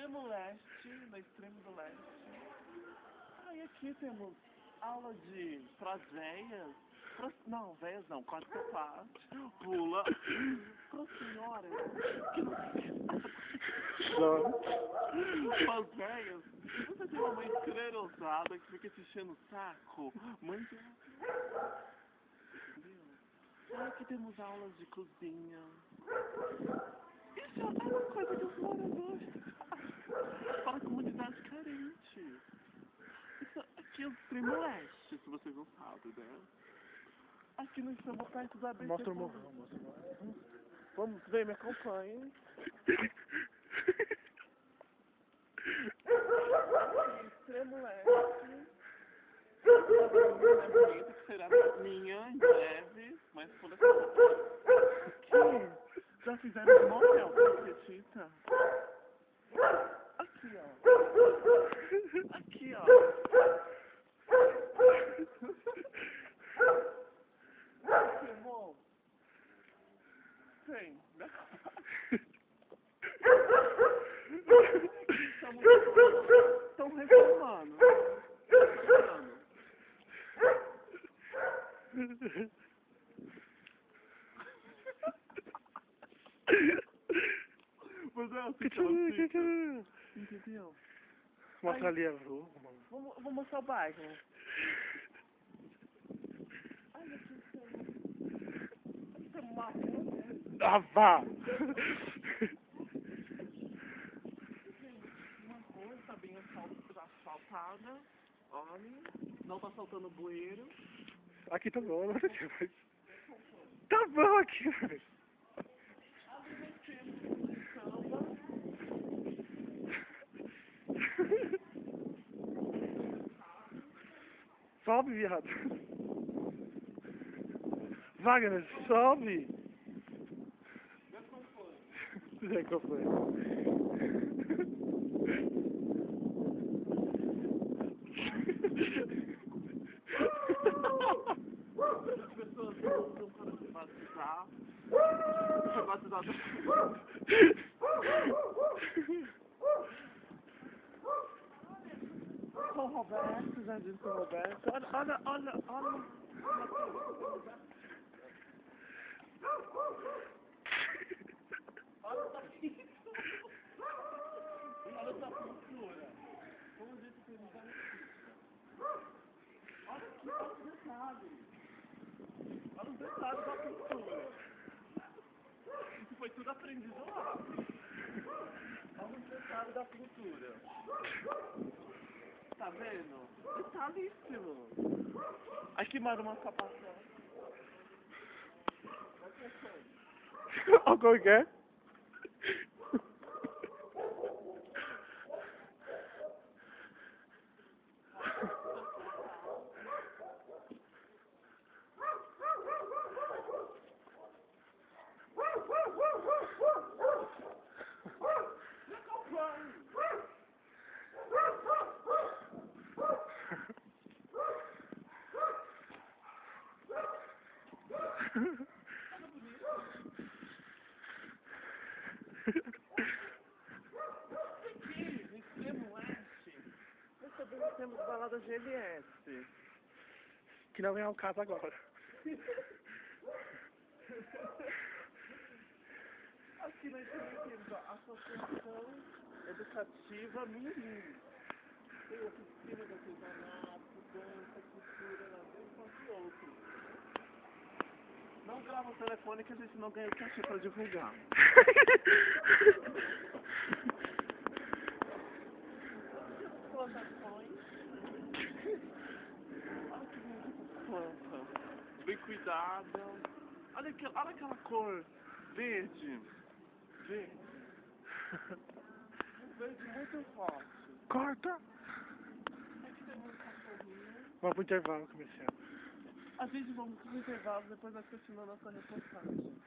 extremo leste, no extremo do leste. Ah, e aqui temos aula de pras véias. Não, véias não, 4x4. Pula. Pras senhoras. Que não Pras véias. Se você tem uma mãe esclerosada que fica te enchendo o saco, mãe de... Ah, aqui temos aulas de cozinha. Isso é uma coisa que os moradores fazem para a comunidade carente. Isso aqui é o extremo leste, se vocês não sabem, né? Aqui nós estamos perto da ABC. Mostra o morrão, mostra o morrão. Vamos ver, me acompanhem. Aqui, extremo leste. É bonito, que será minha em breve, mas por aqui. Já fizeram de motel, você acredita? Aqui, ó. Aqui, ó. Filmou? Tem. Estão reformando. Mas é assim que ela fica. Entendeu? Mostra ali a rua, mano. Vou mostrar o bairro. Olha aqui, tem uma rua. Ah, vá! Uma rua está bem asfaltada. Olha, não tá faltando bueiro. Aqui tá bom, não sei, mas... Tá bom aqui, velho. Ali nós temos samba. Sobe, viado. Wagner, sobe. Já que foi. As pessoas usam para se batizar. Foi batizado. São Roberto, Jardim São Roberto. Olha. Olha essa pintura. Vamos ver se tem Olha aqui, olha os detalhes. Olha os detalhes da pintura. Isso foi tudo aprendido lá. Olha os detalhes da pintura. Tá vendo? Detalhíssimo. Aqui mais uma sapação. Olha como que é. Aqui, no extremo leste, nós também temos balada GLS. Que não é o caso agora. Aqui nós também temos a Associação Educativa Mirim. Tem oficina de artesanato, dança, cultura, lazer, e outros. Não grava o telefone que a gente não ganha o cachê para divulgar. Plantações. Olha que bonita planta. Bem cuidada. Olha aquela cor verde. Verde. Um verde muito forte. Corta! Aqui tem um cachorrinho. Vamos pro intervalo comercial. A gente vamos pro intervalo, depois nós continuamos nossa reportagem.